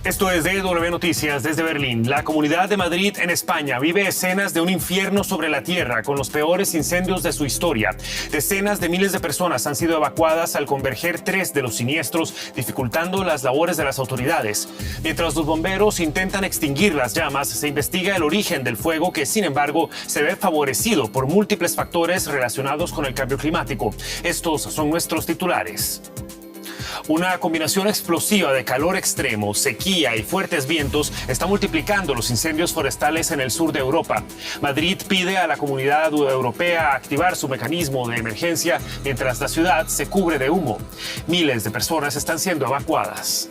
Esto es DW Noticias desde Berlín. La Comunidad de Madrid en España vive escenas de un infierno sobre la tierra con los peores incendios de su historia. Decenas de miles de personas han sido evacuadas al converger 3 de los siniestros, dificultando las labores de las autoridades. Mientras los bomberos intentan extinguir las llamas, se investiga el origen del fuego que, sin embargo, se ve favorecido por múltiples factores relacionados con el cambio climático. Estos son nuestros titulares. Una combinación explosiva de calor extremo, sequía y fuertes vientos está multiplicando los incendios forestales en el sur de Europa. Madrid pide a la Comunidad Europea activar su mecanismo de emergencia mientras la ciudad se cubre de humo. Miles de personas están siendo evacuadas.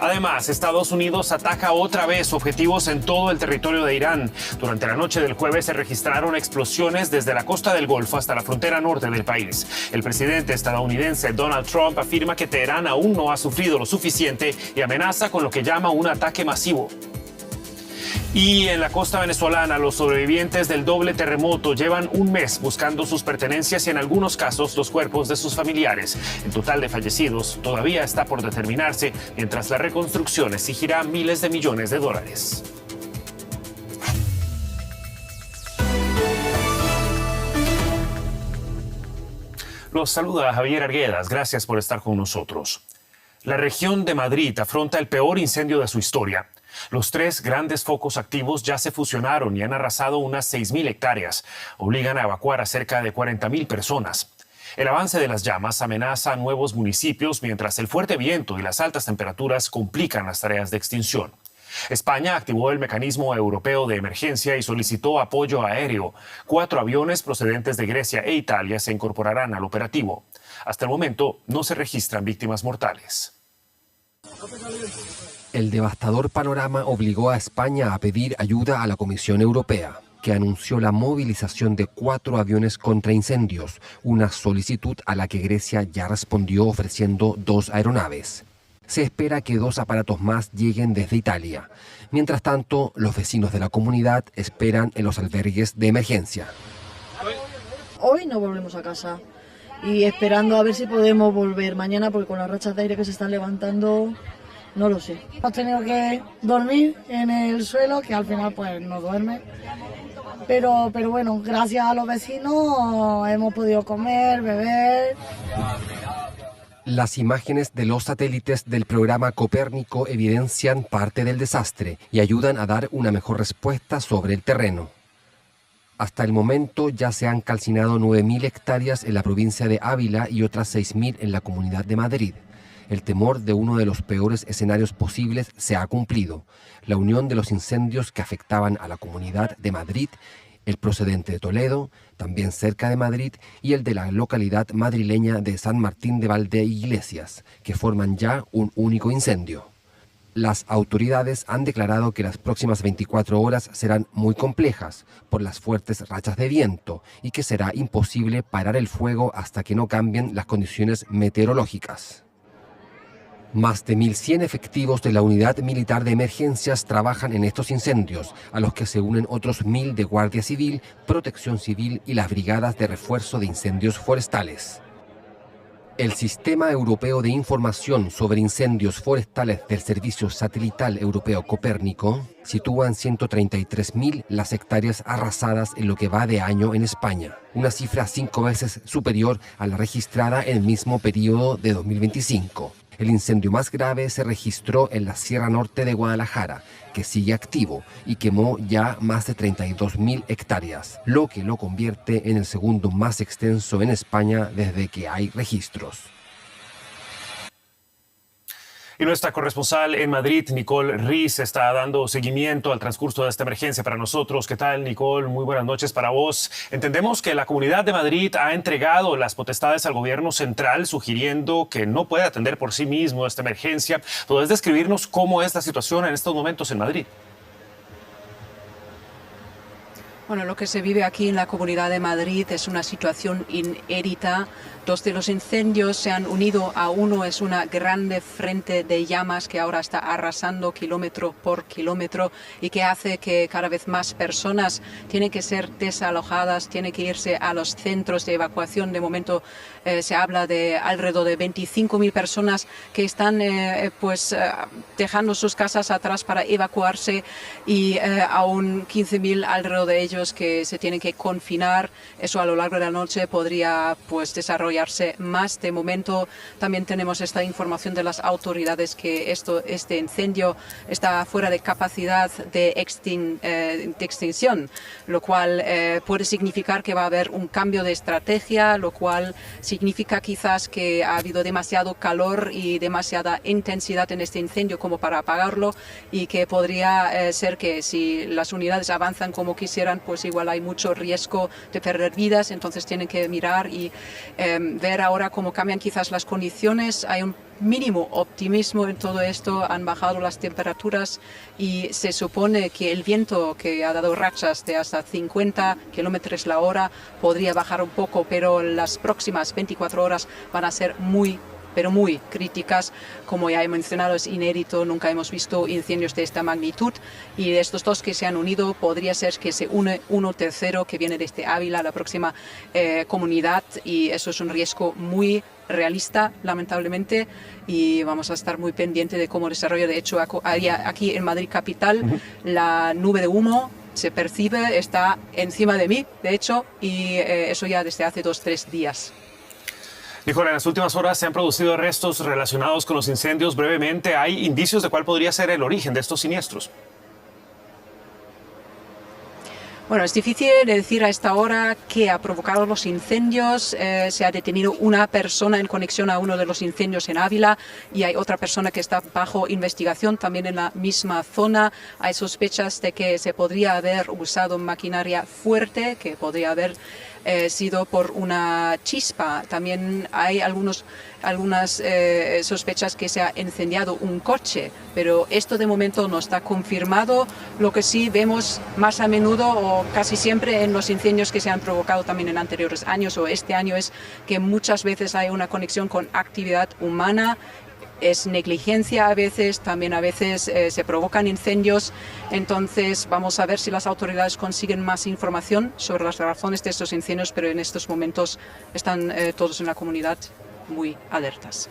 Además, Estados Unidos ataca otra vez objetivos en todo el territorio de Irán. Durante la noche del jueves se registraron explosiones desde la costa del Golfo hasta la frontera norte del país. El presidente estadounidense Donald Trump afirma que Teherán aún no ha sufrido lo suficiente y amenaza con lo que llama un ataque masivo. Y en la costa venezolana, los sobrevivientes del doble terremoto llevan un mes buscando sus pertenencias y en algunos casos los cuerpos de sus familiares. El total de fallecidos todavía está por determinarse, mientras la reconstrucción exigirá miles de millones de dólares. Los saluda Javier Arguedas. Gracias por estar con nosotros. La región de Madrid afronta el peor incendio de su historia. Los 3 grandes focos activos ya se fusionaron y han arrasado unas 6.000 hectáreas. Obligan a evacuar a cerca de 40.000 personas. El avance de las llamas amenaza a nuevos municipios, mientras el fuerte viento y las altas temperaturas complican las tareas de extinción. España activó el mecanismo europeo de emergencia y solicitó apoyo aéreo. 4 aviones procedentes de Grecia e Italia se incorporarán al operativo. Hasta el momento no se registran víctimas mortales. El devastador panorama obligó a España a pedir ayuda a la Comisión Europea, que anunció la movilización de 4 aviones contra incendios, una solicitud a la que Grecia ya respondió ofreciendo 2 aeronaves. Se espera que 2 aparatos más lleguen desde Italia. Mientras tanto, los vecinos de la comunidad esperan en los albergues de emergencia. Hoy no volvemos a casa y esperando a ver si podemos volver mañana, porque con las rachas de aire que se están levantando, no lo sé. Hemos tenido que dormir en el suelo, que al final pues no duerme. Pero bueno, gracias a los vecinos hemos podido comer, beber. Las imágenes de los satélites del programa Copérnico evidencian parte del desastre y ayudan a dar una mejor respuesta sobre el terreno. Hasta el momento ya se han calcinado 9.000 hectáreas en la provincia de Ávila y otras 6.000 en la Comunidad de Madrid. El temor de uno de los peores escenarios posibles se ha cumplido. La unión de los incendios que afectaban a la Comunidad de Madrid, el procedente de Toledo, también cerca de Madrid, y el de la localidad madrileña de San Martín de Valdeiglesias, que forman ya un único incendio. Las autoridades han declarado que las próximas 24 horas serán muy complejas por las fuertes rachas de viento y que será imposible parar el fuego hasta que no cambien las condiciones meteorológicas. Más de 1.100 efectivos de la Unidad Militar de Emergencias trabajan en estos incendios, a los que se unen otros 1.000 de Guardia Civil, Protección Civil y las brigadas de refuerzo de incendios forestales. El Sistema Europeo de Información sobre Incendios Forestales del Servicio Satelital Europeo Copérnico sitúa en 133.000 las hectáreas arrasadas en lo que va de año en España, una cifra 5 veces superior a la registrada en el mismo periodo de 2025. El incendio más grave se registró en la Sierra Norte de Guadalajara, que sigue activo y quemó ya más de 32.000 hectáreas, lo que lo convierte en el segundo más extenso en España desde que hay registros. Y nuestra corresponsal en Madrid, Nicole Riz, está dando seguimiento al transcurso de esta emergencia para nosotros. ¿Qué tal, Nicole? Muy buenas noches para vos. Entendemos que la Comunidad de Madrid ha entregado las potestades al gobierno central, sugiriendo que no puede atender por sí mismo esta emergencia. ¿Podés describirnos cómo es la situación en estos momentos en Madrid? Bueno, lo que se vive aquí en la Comunidad de Madrid es una situación inédita. Dos de los incendios se han unido a uno, es una grande frente de llamas que ahora está arrasando kilómetro por kilómetro y que hace que cada vez más personas tienen que ser desalojadas, tienen que irse a los centros de evacuación. De momento se habla de alrededor de 25.000 personas que están dejando sus casas atrás para evacuarse y aún 15.000 alrededor de ellos que se tienen que confinar. Eso a lo largo de la noche podría desarrollarse más. De momento también tenemos esta información de las autoridades que este incendio está fuera de capacidad de extinción, lo cual puede significar que va a haber un cambio de estrategia, lo cual significa quizás que ha habido demasiado calor y demasiada intensidad en este incendio como para apagarlo, y que podría ser que si las unidades avanzan como quisieran, pues igual hay mucho riesgo de perder vidas. Entonces tienen que mirar y ver ahora cómo cambian quizás las condiciones. Hay un mínimo optimismo en todo esto, han bajado las temperaturas y se supone que el viento, que ha dado rachas de hasta 50 kilómetros la hora, podría bajar un poco, pero las próximas 24 horas van a ser muy críticas. Como ya he mencionado, es inédito, nunca hemos visto incendios de esta magnitud, y de estos dos que se han unido podría ser que se une uno tercero que viene desde Ávila, la próxima comunidad, y eso es un riesgo muy realista, lamentablemente, y vamos a estar muy pendientes de cómo desarrolla. De hecho, aquí en Madrid capital, la nube de humo se percibe, está encima de mí, de hecho, y eso ya desde hace 2-3 días. Nicola, en las últimas horas se han producido arrestos relacionados con los incendios. Brevemente, ¿hay indicios de cuál podría ser el origen de estos siniestros? Bueno, es difícil de decir a esta hora qué ha provocado los incendios. Se ha detenido una persona en conexión a uno de los incendios en Ávila y hay otra persona que está bajo investigación también en la misma zona. Hay sospechas de que se podría haber usado maquinaria fuerte, que podría haber sido por una chispa. También hay algunas sospechas que se ha incendiado un coche, pero esto de momento no está confirmado. Lo que sí vemos más a menudo o casi siempre en los incendios que se han provocado también en anteriores años o este año es que muchas veces hay una conexión con actividad humana. Es negligencia a veces, también a veces se provocan incendios. Entonces vamos a ver si las autoridades consiguen más información sobre las razones de estos incendios, pero en estos momentos están todos en la comunidad muy alertas.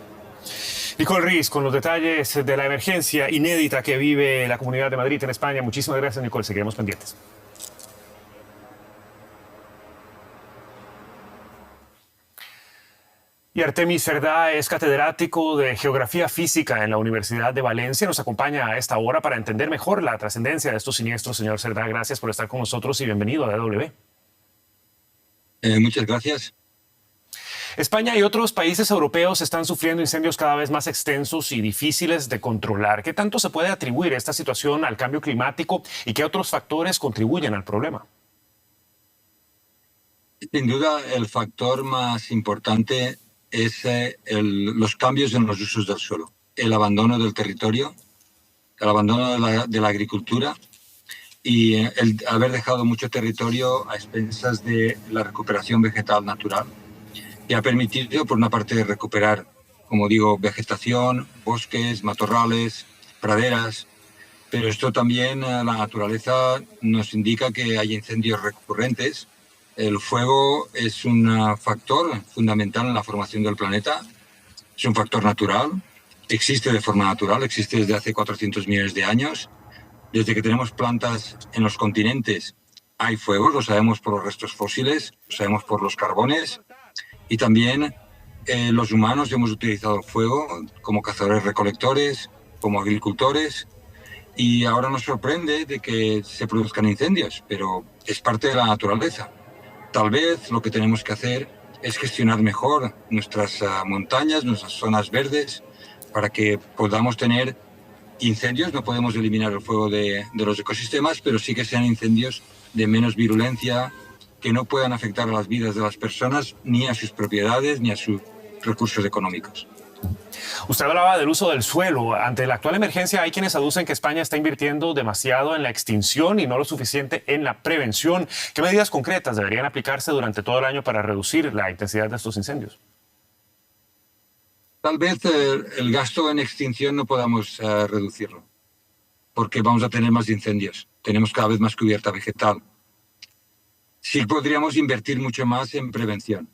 Nicole Riz, con los detalles de la emergencia inédita que vive la Comunidad de Madrid en España. Muchísimas gracias, Nicole. Seguiremos pendientes. Y Artemis Cerdá es catedrático de Geografía Física en la Universidad de Valencia. Nos acompaña a esta hora para entender mejor la trascendencia de estos siniestros. Señor Cerdá, gracias por estar con nosotros y bienvenido a DW. Muchas gracias. España y otros países europeos están sufriendo incendios cada vez más extensos y difíciles de controlar. ¿Qué tanto se puede atribuir esta situación al cambio climático y qué otros factores contribuyen al problema? Sin duda, el factor más importante es los cambios en los usos del suelo, el abandono del territorio, el abandono de la agricultura y el haber dejado mucho territorio a expensas de la recuperación vegetal natural, que ha permitido, por una parte, recuperar, como digo, vegetación, bosques, matorrales, praderas, pero esto también, la naturaleza nos indica que hay incendios recurrentes. El fuego es un factor fundamental en la formación del planeta, es un factor natural, existe de forma natural, existe desde hace 400 millones de años. Desde que tenemos plantas en los continentes hay fuego, lo sabemos por los restos fósiles, lo sabemos por los carbones, y también los humanos hemos utilizado el fuego como cazadores-recolectores, como agricultores, y ahora nos sorprende de que se produzcan incendios, pero es parte de la naturaleza. Tal vez lo que tenemos que hacer es gestionar mejor nuestras montañas, nuestras zonas verdes, para que podamos tener incendios. No podemos eliminar el fuego de los ecosistemas, pero sí que sean incendios de menos virulencia, que no puedan afectar a las vidas de las personas, ni a sus propiedades, ni a sus recursos económicos. Usted hablaba del uso del suelo. Ante la actual emergencia hay quienes aducen que España está invirtiendo demasiado en la extinción y no lo suficiente en la prevención. ¿Qué medidas concretas deberían aplicarse durante todo el año para reducir la intensidad de estos incendios? Tal vez el gasto en extinción no podamos reducirlo, porque vamos a tener más incendios. Tenemos cada vez más cubierta vegetal. Sí podríamos invertir mucho más en prevención.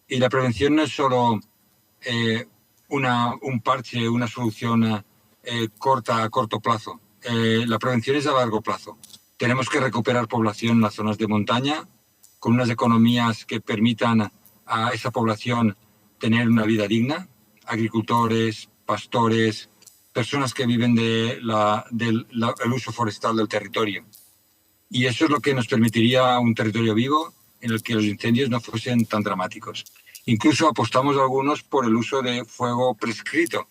Y la prevención no es solo un parche, una solución a corto plazo. La prevención es a largo plazo. Tenemos que recuperar población en las zonas de montaña con unas economías que permitan a esa población tener una vida digna. Agricultores, pastores, personas que viven del uso forestal del territorio. Y eso es lo que nos permitiría un territorio vivo en el que los incendios no fuesen tan dramáticos. Incluso apostamos algunos por el uso de fuego prescrito.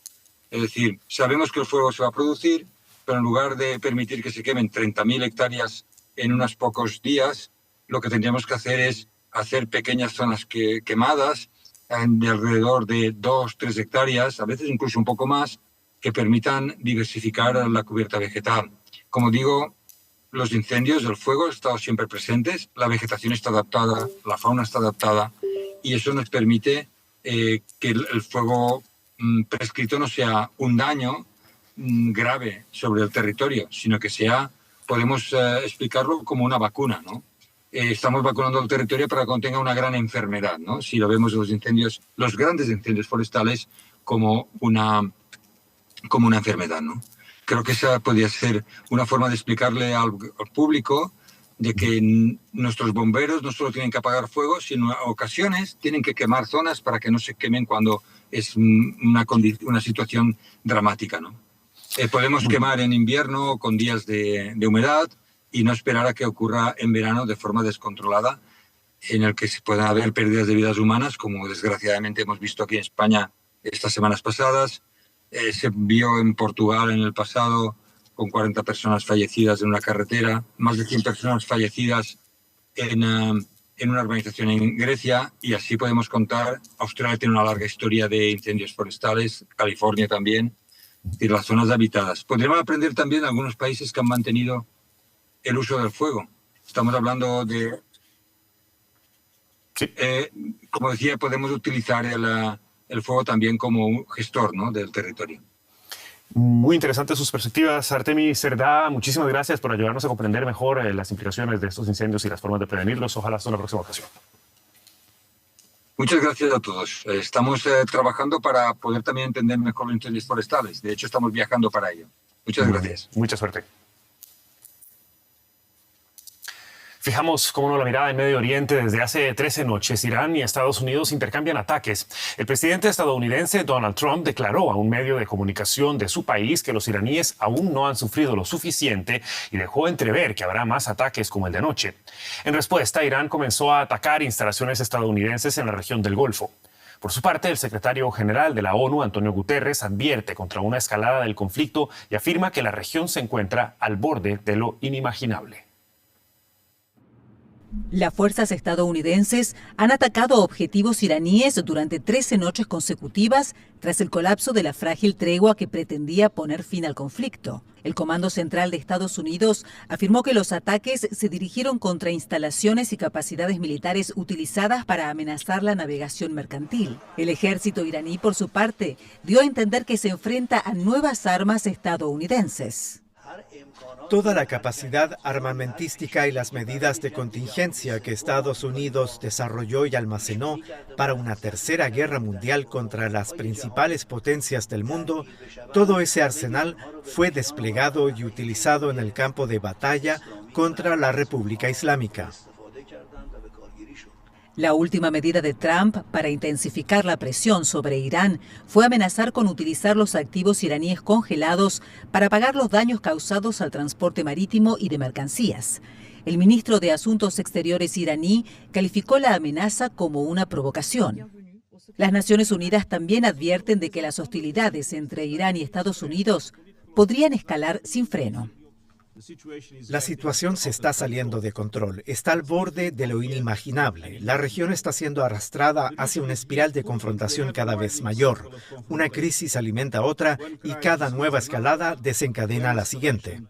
Es decir, sabemos que el fuego se va a producir, pero en lugar de permitir que se quemen 30.000 hectáreas en unos pocos días, lo que tendríamos que hacer es hacer pequeñas zonas quemadas de alrededor de 2-3 hectáreas, a veces incluso un poco más, que permitan diversificar la cubierta vegetal. Como digo, los incendios, el fuego han estado siempre presentes, la vegetación está adaptada, la fauna está adaptada, y eso nos permite que el fuego prescrito no sea un daño grave sobre el territorio, sino que podemos explicarlo como una vacuna, ¿no? Estamos vacunando el territorio para que contenga una gran enfermedad, ¿no? Si lo vemos los incendios, los grandes incendios forestales, como una enfermedad, ¿no? Creo que esa podría ser una forma de explicarle al público de que nuestros bomberos no solo tienen que apagar fuego, sino a ocasiones tienen que quemar zonas para que no se quemen cuando es una situación dramática, ¿no? Podemos quemar en invierno con días de humedad y no esperar a que ocurra en verano de forma descontrolada, en el que se puedan haber pérdidas de vidas humanas, como desgraciadamente hemos visto aquí en España estas semanas pasadas. Se vio en Portugal en el pasado con 40 personas fallecidas en una carretera, más de 100 personas fallecidas en una urbanización en Grecia, y así podemos contar. Australia tiene una larga historia de incendios forestales, California también, y las zonas habitadas. Podríamos aprender también de algunos países que han mantenido el uso del fuego. Estamos hablando de... Sí. Como decía, podemos utilizar el fuego también como un gestor, ¿no?, del territorio. Muy interesantes sus perspectivas, Artemi Cerdá. Muchísimas gracias por ayudarnos a comprender mejor las implicaciones de estos incendios y las formas de prevenirlos. Ojalá hasta una próxima ocasión. Muchas gracias a todos. Estamos trabajando para poder también entender mejor los incendios forestales. De hecho, estamos viajando para ello. Muchas gracias. Mucha suerte. Fijamos, como no, la mirada en Medio Oriente. Desde hace 13 noches, Irán y Estados Unidos intercambian ataques. El presidente estadounidense Donald Trump declaró a un medio de comunicación de su país que los iraníes aún no han sufrido lo suficiente y dejó entrever que habrá más ataques como el de anoche. En respuesta, Irán comenzó a atacar instalaciones estadounidenses en la región del Golfo. Por su parte, el secretario general de la ONU, Antonio Guterres, advierte contra una escalada del conflicto y afirma que la región se encuentra al borde de lo inimaginable. Las fuerzas estadounidenses han atacado objetivos iraníes durante 13 noches consecutivas tras el colapso de la frágil tregua que pretendía poner fin al conflicto. El Comando Central de Estados Unidos afirmó que los ataques se dirigieron contra instalaciones y capacidades militares utilizadas para amenazar la navegación mercantil. El ejército iraní, por su parte, dio a entender que se enfrenta a nuevas armas estadounidenses. Toda la capacidad armamentística y las medidas de contingencia que Estados Unidos desarrolló y almacenó para una tercera guerra mundial contra las principales potencias del mundo, todo ese arsenal fue desplegado y utilizado en el campo de batalla contra la República Islámica. La última medida de Trump para intensificar la presión sobre Irán fue amenazar con utilizar los activos iraníes congelados para pagar los daños causados al transporte marítimo y de mercancías. El ministro de Asuntos Exteriores iraní calificó la amenaza como una provocación. Las Naciones Unidas también advierten de que las hostilidades entre Irán y Estados Unidos podrían escalar sin freno. La situación se está saliendo de control, está al borde de lo inimaginable. La región está siendo arrastrada hacia una espiral de confrontación cada vez mayor. Una crisis alimenta a otra y cada nueva escalada desencadena la siguiente.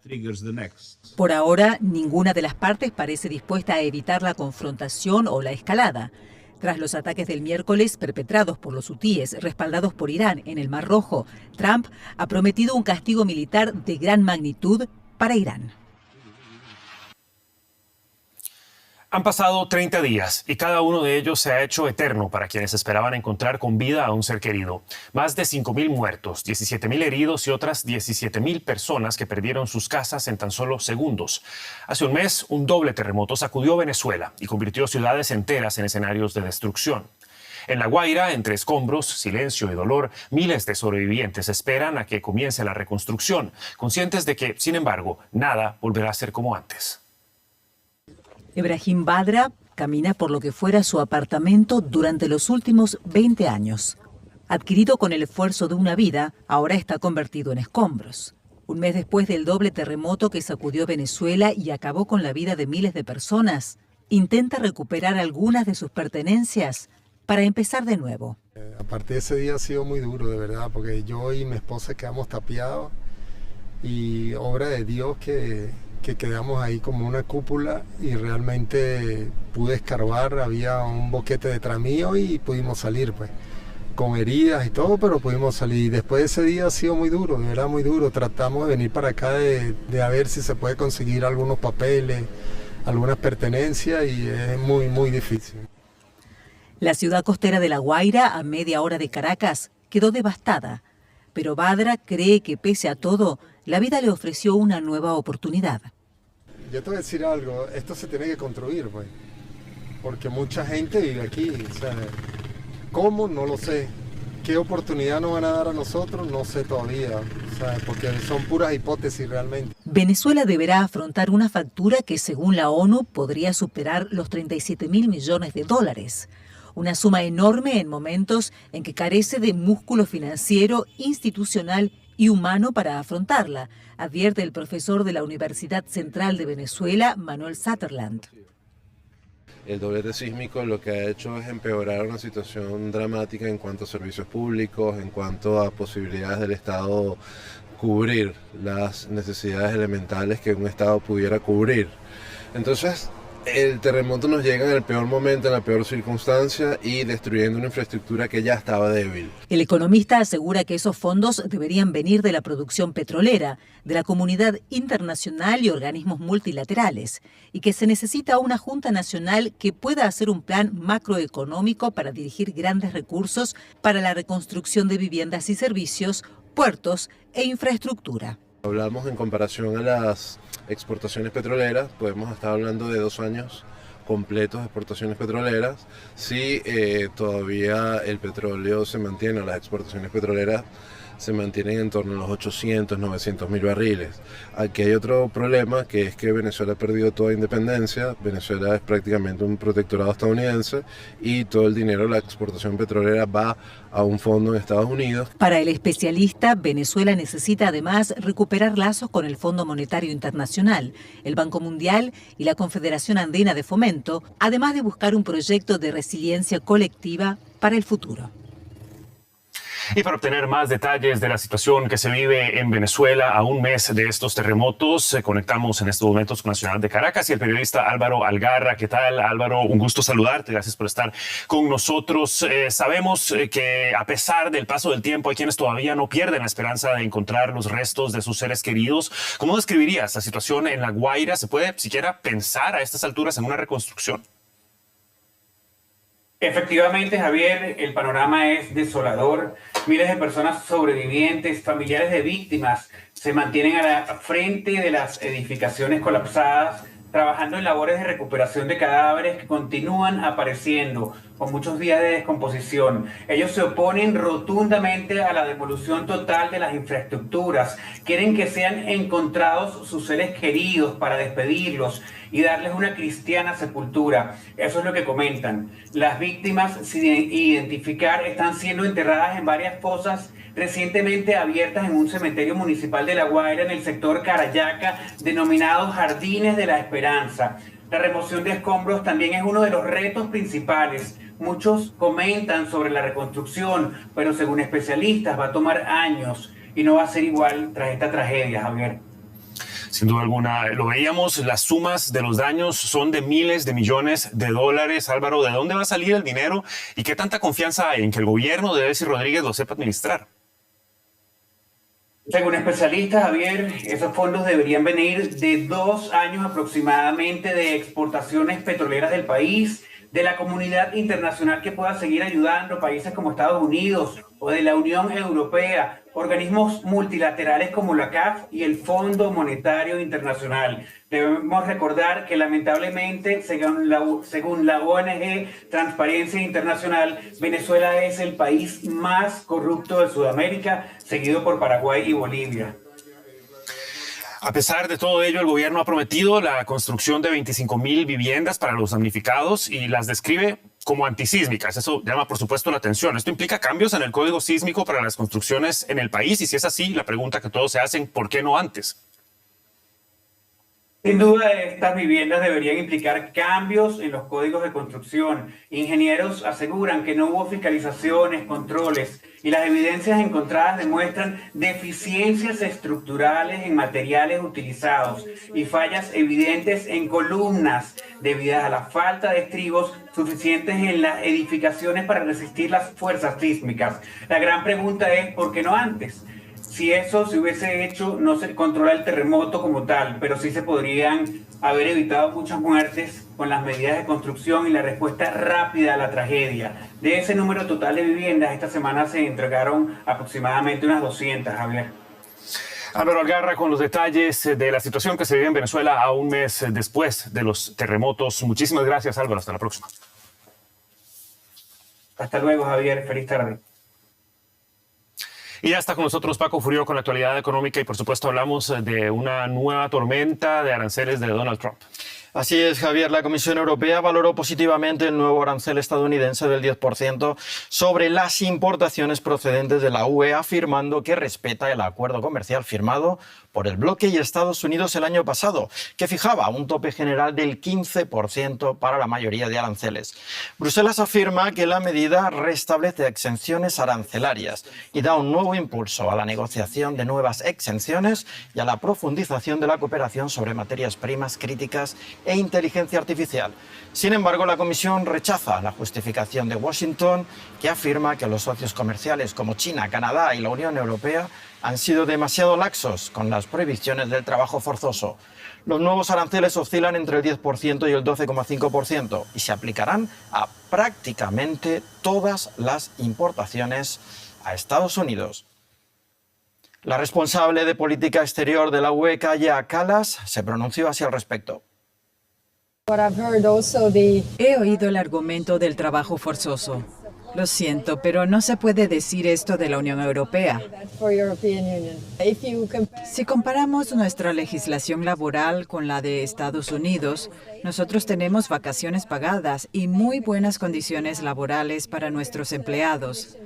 Por ahora, ninguna de las partes parece dispuesta a evitar la confrontación o la escalada. Tras los ataques del miércoles perpetrados por los hutíes, respaldados por Irán en el Mar Rojo, Trump ha prometido un castigo militar de gran magnitud para Irán. Han pasado 30 días y cada uno de ellos se ha hecho eterno para quienes esperaban encontrar con vida a un ser querido. Más de 5.000 muertos, 17.000 heridos y otras 17.000 personas que perdieron sus casas en tan solo segundos. Hace un mes, un doble terremoto sacudió Venezuela y convirtió ciudades enteras en escenarios de destrucción. En La Guaira, entre escombros, silencio y dolor, miles de sobrevivientes esperan a que comience la reconstrucción, conscientes de que, sin embargo, nada volverá a ser como antes. Ebrahim Badra camina por lo que fuera su apartamento durante los últimos 20 años. Adquirido con el esfuerzo de una vida, ahora está convertido en escombros. Un mes después del doble terremoto que sacudió Venezuela y acabó con la vida de miles de personas, intenta recuperar algunas de sus pertenencias para empezar de nuevo. Aparte de ese día ha sido muy duro, de verdad, porque yo y mi esposa quedamos tapiados y obra de Dios que quedamos ahí como una cúpula y realmente pude escarbar, había un boquete detrás mío y pudimos salir, pues, con heridas y todo, pero pudimos salir. Y después de ese día ha sido muy duro, de verdad muy duro. Tratamos de venir para acá de a ver si se puede conseguir algunos papeles, algunas pertenencias y es muy, muy difícil. La ciudad costera de La Guaira, a media hora de Caracas, quedó devastada. Pero Badra cree que pese a todo, la vida le ofreció una nueva oportunidad. Yo te voy a decir algo, esto se tiene que construir, pues, porque mucha gente vive aquí. O sea, ¿cómo? No lo sé. ¿Qué oportunidad nos van a dar a nosotros? No sé todavía, o sea, porque son puras hipótesis realmente. Venezuela deberá afrontar una factura que, según la ONU, podría superar los 37.000 millones de dólares. Una suma enorme en momentos en que carece de músculo financiero, institucional y humano para afrontarla, advierte el profesor de la Universidad Central de Venezuela, Manuel Sutherland. El doblete sísmico lo que ha hecho es empeorar una situación dramática en cuanto a servicios públicos, en cuanto a posibilidades del Estado cubrir las necesidades elementales que un Estado pudiera cubrir. Entonces, el terremoto nos llega en el peor momento, en la peor circunstancia y destruyendo una infraestructura que ya estaba débil. El economista asegura que esos fondos deberían venir de la producción petrolera, de la comunidad internacional y organismos multilaterales, y que se necesita una Junta Nacional que pueda hacer un plan macroeconómico para dirigir grandes recursos para la reconstrucción de viviendas y servicios, puertos e infraestructura. Hablamos en comparación a las exportaciones petroleras, podemos estar hablando de 2 años completos de exportaciones petroleras. Si todavía el petróleo se mantiene, las exportaciones petroleras se mantienen en torno a los 800, 900 mil barriles. Aquí hay otro problema, que es que Venezuela ha perdido toda independencia. Venezuela es prácticamente un protectorado estadounidense y todo el dinero de la exportación petrolera va a un fondo en Estados Unidos. Para el especialista, Venezuela necesita además recuperar lazos con el Fondo Monetario Internacional, el Banco Mundial y la Confederación Andina de Fomento, además de buscar un proyecto de resiliencia colectiva para el futuro. Y para obtener más detalles de la situación que se vive en Venezuela a un mes de estos terremotos, conectamos en estos momentos con la ciudad de Caracas y el periodista Álvaro Algarra. ¿Qué tal, Álvaro? Un gusto saludarte. Gracias por estar con nosotros. Sabemos que a pesar del paso del tiempo hay quienes todavía no pierden la esperanza de encontrar los restos de sus seres queridos. ¿Cómo describirías la situación en La Guaira? ¿Se puede siquiera pensar a estas alturas en una reconstrucción? Efectivamente, Javier, el panorama es desolador. Miles de personas sobrevivientes, familiares de víctimas, se mantienen a la frente de las edificaciones colapsadas, trabajando en labores de recuperación de cadáveres que continúan apareciendo con muchos días de descomposición. Ellos se oponen rotundamente a la demolición total de las infraestructuras. Quieren que sean encontrados sus seres queridos para despedirlos y darles una cristiana sepultura. Eso es lo que comentan. Las víctimas, sin identificar, están siendo enterradas en varias fosas recientemente abiertas en un cementerio municipal de La Guaira en el sector Carayaca, denominados Jardines de la Esperanza. La remoción de escombros también es uno de los retos principales. Muchos comentan sobre la reconstrucción, pero según especialistas va a tomar años y no va a ser igual tras esta tragedia, Javier. Sin duda alguna, lo veíamos, las sumas de los daños son de miles de millones de dólares. Álvaro, ¿de dónde va a salir el dinero y qué tanta confianza hay en que el gobierno de Delcy Rodríguez lo sepa administrar? Según especialistas, Javier, esos fondos deberían venir de 2 años aproximadamente de exportaciones petroleras del país, de la comunidad internacional que pueda seguir ayudando, países como Estados Unidos o de la Unión Europea, organismos multilaterales como la CAF y el Fondo Monetario Internacional. Debemos recordar que lamentablemente, según la ONG Transparencia Internacional, Venezuela es el país más corrupto de Sudamérica, seguido por Paraguay y Bolivia. A pesar de todo ello, el gobierno ha prometido la construcción de 25,000 viviendas para los damnificados y las describe como antisísmicas. Eso llama, por supuesto, la atención. ¿Esto implica cambios en el código sísmico para las construcciones en el país? Y si es así, la pregunta que todos se hacen, ¿por qué no antes? Sin duda, estas viviendas deberían implicar cambios en los códigos de construcción. Ingenieros aseguran que no hubo fiscalizaciones, controles, y las evidencias encontradas demuestran deficiencias estructurales en materiales utilizados y fallas evidentes en columnas debidas a la falta de estribos suficientes en las edificaciones para resistir las fuerzas sísmicas. La gran pregunta es, ¿por qué no antes? Si eso se hubiese hecho, no se controla el terremoto como tal, pero sí se podrían haber evitado muchas muertes con las medidas de construcción y la respuesta rápida a la tragedia. De ese número total de viviendas, esta semana se entregaron aproximadamente unas 200, Javier. Álvaro Algarra con los detalles de la situación que se vive en Venezuela a un mes después de los terremotos. Muchísimas gracias, Álvaro. Hasta la próxima. Hasta luego, Javier. Feliz tarde. Y ya está con nosotros Paco Furió con la actualidad económica y por supuesto hablamos de una nueva tormenta de aranceles de Donald Trump. Así es, Javier. La Comisión Europea valoró positivamente el nuevo arancel estadounidense del 10% sobre las importaciones procedentes de la UE, afirmando que respeta el acuerdo comercial firmado por el bloque y Estados Unidos el año pasado, que fijaba un tope general del 15% para la mayoría de aranceles. Bruselas afirma que la medida restablece exenciones arancelarias y da un nuevo impulso a la negociación de nuevas exenciones y a la profundización de la cooperación sobre materias primas críticas e inteligencia artificial. Sin embargo, la Comisión rechaza la justificación de Washington, que afirma que los socios comerciales como China, Canadá y la Unión Europea han sido demasiado laxos con las prohibiciones del trabajo forzoso. Los nuevos aranceles oscilan entre el 10% y el 12,5% y se aplicarán a prácticamente todas las importaciones a Estados Unidos. La responsable de política exterior de la UE, Kaja Kallas, se pronunció así al respecto. He oído el argumento del trabajo forzoso. Lo siento, pero no se puede decir esto de la Unión Europea. Si comparamos nuestra legislación laboral con la de Estados Unidos, nosotros tenemos vacaciones pagadas y muy buenas condiciones laborales para nuestros empleados.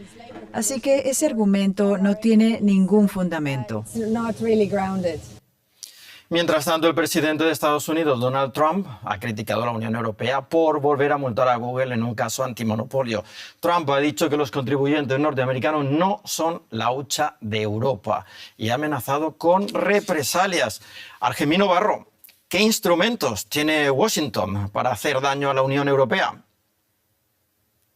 Así que ese argumento no tiene ningún fundamento. Mientras tanto, el presidente de Estados Unidos, Donald Trump, ha criticado a la Unión Europea por volver a multar a Google en un caso antimonopolio. Trump ha dicho que los contribuyentes norteamericanos no son la hucha de Europa y ha amenazado con represalias. Argemino Barro, ¿qué instrumentos tiene Washington para hacer daño a la Unión Europea?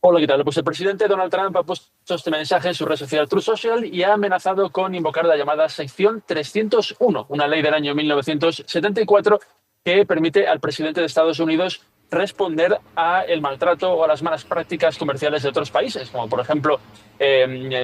Hola, ¿qué tal? Pues el presidente Donald Trump ha puesto este mensaje en su red social Truth Social y ha amenazado con invocar la llamada sección 301, una ley del año 1974 que permite al presidente de Estados Unidos responder a el maltrato o a las malas prácticas comerciales de otros países, como por ejemplo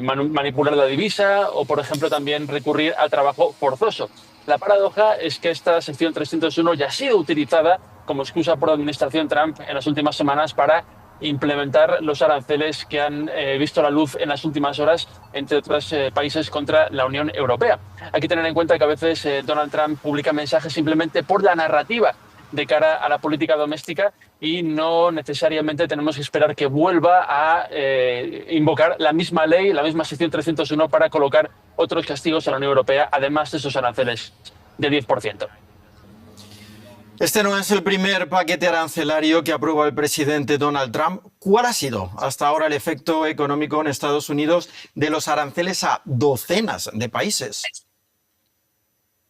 manipular la divisa o por ejemplo también recurrir al trabajo forzoso. La paradoja es que esta sección 301 ya ha sido utilizada como excusa por la administración Trump en las últimas semanas para implementar los aranceles que han visto la luz en las últimas horas, entre otros países, contra la Unión Europea. Hay que tener en cuenta que a veces Donald Trump publica mensajes simplemente por la narrativa de cara a la política doméstica y no necesariamente tenemos que esperar que vuelva a invocar la misma ley, la misma sección 301 para colocar otros castigos a la Unión Europea, además de esos aranceles de 10%. Este no es el primer paquete arancelario que aprueba el presidente Donald Trump. ¿Cuál ha sido hasta ahora el efecto económico en Estados Unidos de los aranceles a docenas de países?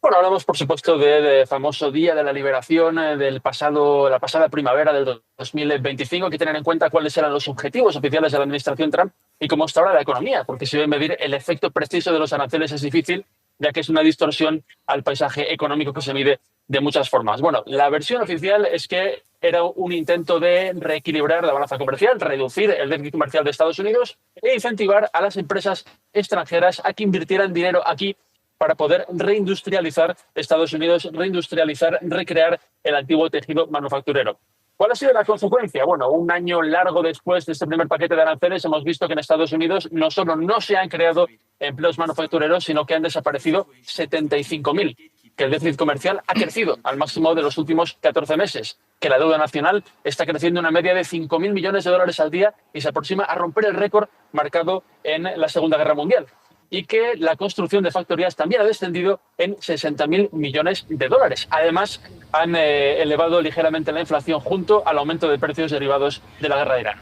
Bueno, hablamos, por supuesto, del famoso Día de la Liberación la pasada primavera del 2025. Hay que tener en cuenta cuáles eran los objetivos oficiales de la administración Trump y cómo está ahora la economía, porque si debe medir el efecto preciso de los aranceles es difícil, ya que es una distorsión al paisaje económico que se mide de muchas formas. Bueno, la versión oficial es que era un intento de reequilibrar la balanza comercial, reducir el déficit comercial de Estados Unidos e incentivar a las empresas extranjeras a que invirtieran dinero aquí para poder reindustrializar Estados Unidos, recrear el antiguo tejido manufacturero. ¿Cuál ha sido la consecuencia? Bueno, un año largo después de este primer paquete de aranceles hemos visto que en Estados Unidos no solo no se han creado empleos manufactureros, sino que han desaparecido 75.000, que el déficit comercial ha crecido al máximo de los últimos 14 meses, que la deuda nacional está creciendo una media de 5.000 millones de dólares al día y se aproxima a romper el récord marcado en la Segunda Guerra Mundial, y que la construcción de factorías también ha descendido en 60.000 millones de dólares. Además, han elevado ligeramente la inflación junto al aumento de precios derivados de la guerra de Irán.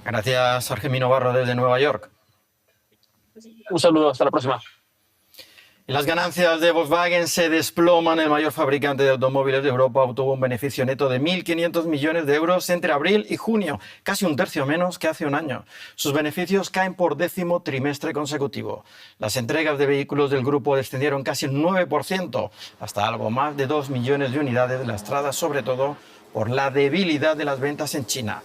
Gracias, Argemino Barro, desde Nueva York. Un saludo, hasta la próxima. Las ganancias de Volkswagen se desploman. El mayor fabricante de automóviles de Europa obtuvo un beneficio neto de 1.500 millones de euros entre abril y junio, casi un tercio menos que hace un año. Sus beneficios caen por 10º trimestre consecutivo. Las entregas de vehículos del grupo descendieron casi un 9%, hasta algo más de 2 millones de unidades, lastradas sobre todo por la debilidad de las ventas en China.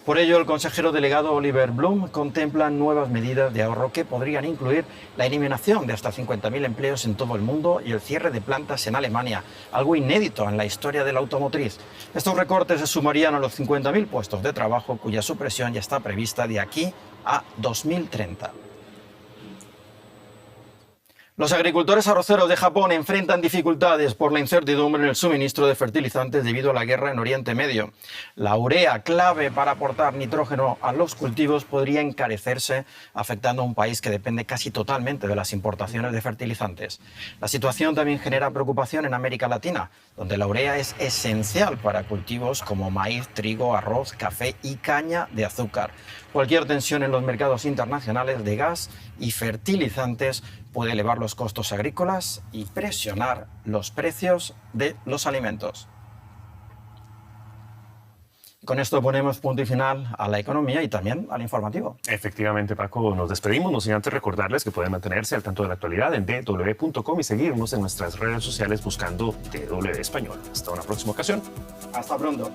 Por ello, el consejero delegado Oliver Blume contempla nuevas medidas de ahorro que podrían incluir la eliminación de hasta 50.000 empleos en todo el mundo y el cierre de plantas en Alemania, algo inédito en la historia de la automotriz. Estos recortes se sumarían a los 50.000 puestos de trabajo cuya supresión ya está prevista de aquí a 2030. Los agricultores arroceros de Japón enfrentan dificultades por la incertidumbre en el suministro de fertilizantes debido a la guerra en Oriente Medio. La urea, clave para aportar nitrógeno a los cultivos, podría encarecerse, afectando a un país que depende casi totalmente de las importaciones de fertilizantes. La situación también genera preocupación en América Latina, donde la urea es esencial para cultivos como maíz, trigo, arroz, café y caña de azúcar. Cualquier tensión en los mercados internacionales de gas y fertilizantes puede elevar los costos agrícolas y presionar los precios de los alimentos. Con esto ponemos punto y final a la economía y también al informativo. Efectivamente, Paco, nos despedimos, no sin antes recordarles que pueden mantenerse al tanto de la actualidad en dw.com y seguirnos en nuestras redes sociales buscando DW Español. Hasta una próxima ocasión. Hasta pronto.